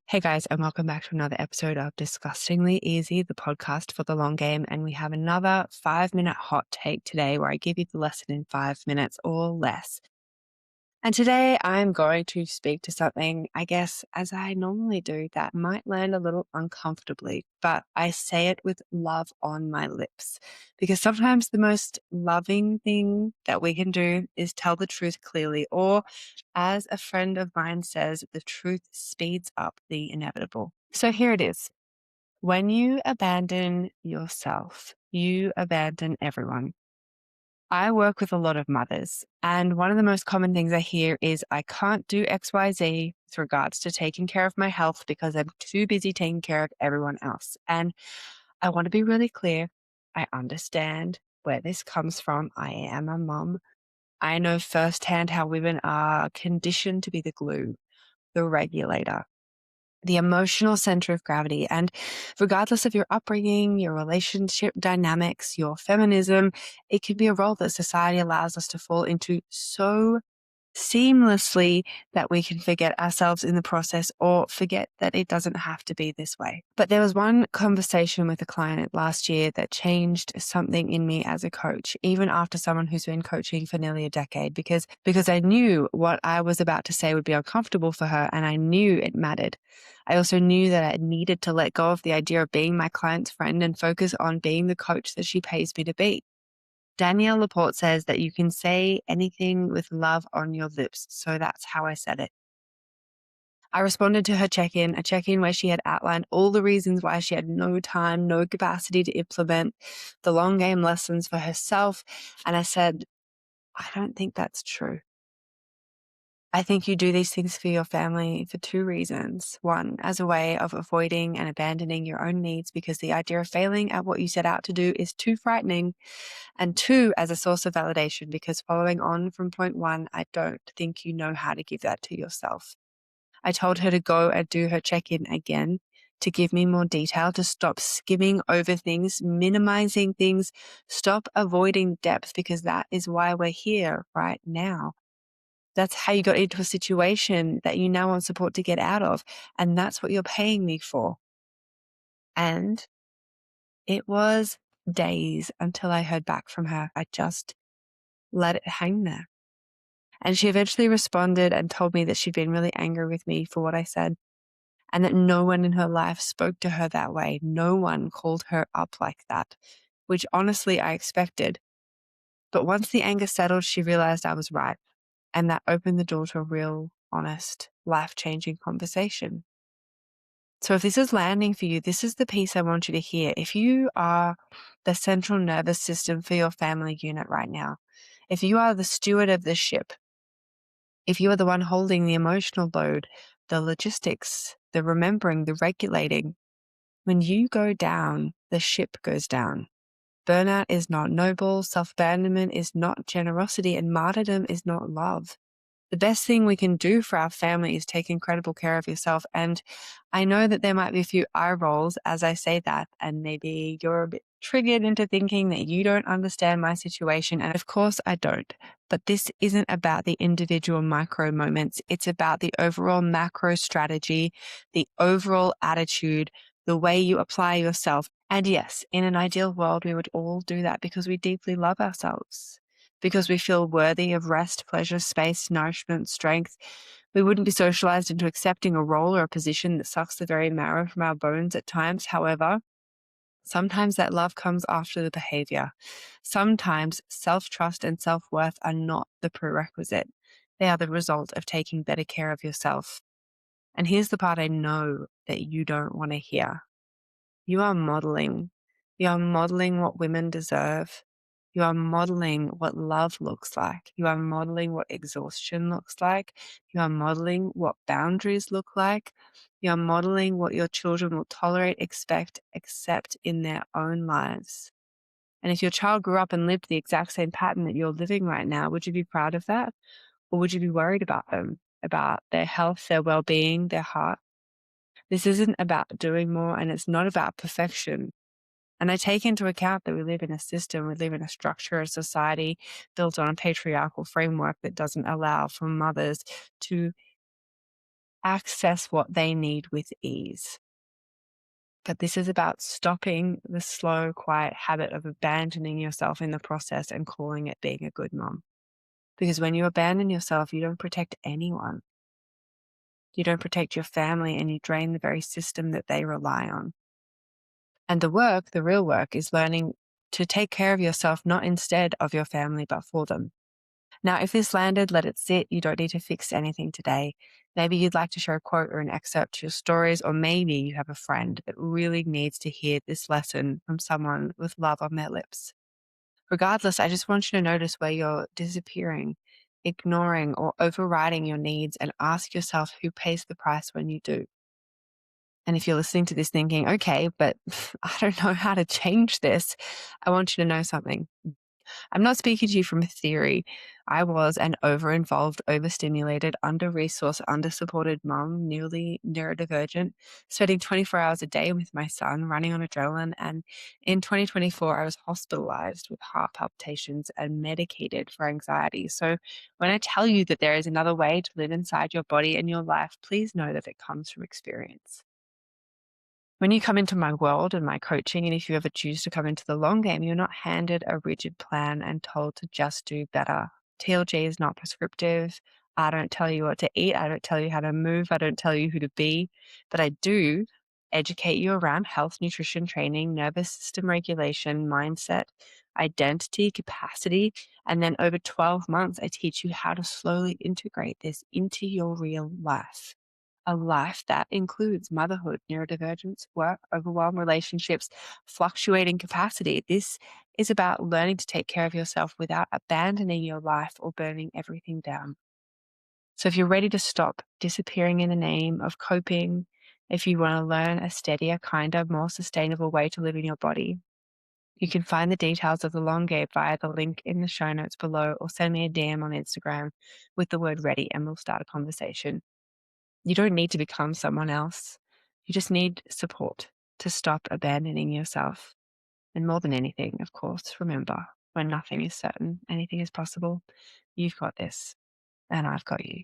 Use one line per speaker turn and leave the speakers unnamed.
Hey guys, and welcome back to another episode of Disgustingly Easy, the podcast for the long game. And we have another 5-minute hot take today where I give you the lesson in 5 minutes or less. And today I'm going to speak to something, I guess, as I normally do, that might land a little uncomfortably, but I say it with love on my lips. Because sometimes the most loving thing that we can do is tell the truth clearly, or as a friend of mine says, the truth speeds up the inevitable. So here it is. When you abandon yourself, you abandon everyone. I work with a lot of mothers, and one of the most common things I hear is I can't do XYZ with regards to taking care of my health because I'm too busy taking care of everyone else. And I want to be really clear. I understand where this comes from. I am a mom. I know firsthand how women are conditioned to be the glue, the regulator, the emotional center of gravity. And regardless of your upbringing, your relationship dynamics, your feminism, it can be a role that society allows us to fall into so seamlessly that we can forget ourselves in the process or forget that it doesn't have to be this way. But there was one conversation with a client last year that changed something in me as a coach, even after someone who's been coaching for nearly a decade, because I knew what I was about to say would be uncomfortable for her, and I knew it mattered. I also knew that I needed to let go of the idea of being my client's friend and focus on being the coach that she pays me to be. Danielle Laporte says that you can say anything with love on your lips. So that's how I said it. I responded to her check-in, a check-in where she had outlined all the reasons why she had no time, no capacity to implement the long game lessons for herself. And I said, I don't think that's true. I think you do these things for your family for two reasons. One, as a way of avoiding and abandoning your own needs because the idea of failing at what you set out to do is too frightening. And two, as a source of validation, because following on from point one, I don't think you know how to give that to yourself. I told her to go and do her check-in again, to give me more detail, to stop skimming over things, minimizing things, stop avoiding depth, because that is why we're here right now. That's how you got into a situation that you now want support to get out of. And that's what you're paying me for. And it was days until I heard back from her. I just let it hang there. And she eventually responded and told me that she'd been really angry with me for what I said and that no one in her life spoke to her that way. No one called her up like that, which honestly I expected. But once the anger settled, she realized I was right. And that opened the door to a real, honest, life-changing conversation. So if this is landing for you, this is the piece I want you to hear. If you are the central nervous system for your family unit right now, if you are the steward of the ship, if you are the one holding the emotional load, the logistics, the remembering, the regulating, when you go down, the ship goes down. Burnout is not noble, self-abandonment is not generosity, and martyrdom is not love. The best thing we can do for our family is take incredible care of yourself. And I know that there might be a few eye rolls as I say that, and maybe you're a bit triggered into thinking that you don't understand my situation. And of course I don't. But this isn't about the individual micro moments. It's about the overall macro strategy, the overall attitude, the way you apply yourself. And yes, in an ideal world, we would all do that because we deeply love ourselves, because we feel worthy of rest, pleasure, space, nourishment, strength. We wouldn't be socialized into accepting a role or a position that sucks the very marrow from our bones at times. However, sometimes that love comes after the behavior. Sometimes self-trust and self-worth are not the prerequisite. They are the result of taking better care of yourself. And here's the part I know that you don't want to hear. You are modeling. You are modeling what women deserve. You are modeling what love looks like. You are modeling what exhaustion looks like. You are modeling what boundaries look like. You are modeling what your children will tolerate, expect, accept in their own lives. And if your child grew up and lived the exact same pattern that you're living right now, would you be proud of that? Or would you be worried about them, about their health, their well-being, their heart? This isn't about doing more, and it's not about perfection. And I take into account that we live in a system, we live in a structure, a society built on a patriarchal framework that doesn't allow for mothers to access what they need with ease. But this is about stopping the slow, quiet habit of abandoning yourself in the process and calling it being a good mom. Because when you abandon yourself, you don't protect anyone. You don't protect your family, and you drain the very system that they rely on. And the real work, is learning to take care of yourself, not instead of your family, but for them. Now, if this landed, let it sit. You don't need to fix anything today. Maybe you'd like to share a quote or an excerpt to your stories, or maybe you have a friend that really needs to hear this lesson from someone with love on their lips. Regardless, I just want you to notice where you're disappearing, ignoring, or overriding your needs, and ask yourself who pays the price when you do. And if you're listening to this thinking, okay, but I don't know how to change this, I want you to know something. I'm not speaking to you from theory. I was an over-involved, overstimulated, under-resourced, under-supported mom, newly neurodivergent, spending 24 hours a day with my son, running on adrenaline. And in 2024, I was hospitalized with heart palpitations and medicated for anxiety. So when I tell you that there is another way to live inside your body and your life, please know that it comes from experience. When you come into my world and my coaching, and if you ever choose to come into the long game, you're not handed a rigid plan and told to just do better. TLG is not prescriptive. I don't tell you what to eat. I don't tell you how to move. I don't tell you who to be. But I do educate you around health, nutrition, training, nervous system regulation, mindset, identity, capacity. And then over 12 months, I teach you how to slowly integrate this into your real life. A life that includes motherhood, neurodivergence, work, overwhelm, relationships, fluctuating capacity. This is about learning to take care of yourself without abandoning your life or burning everything down. So if you're ready to stop disappearing in the name of coping, if you want to learn a steadier, kinder, more sustainable way to live in your body, you can find the details of the long game via the link in the show notes below, or send me a DM on Instagram with the word ready, and we'll start a conversation. You don't need to become someone else. You just need support to stop abandoning yourself. And more than anything, of course, remember, when nothing is certain, anything is possible. You've got this, and I've got you.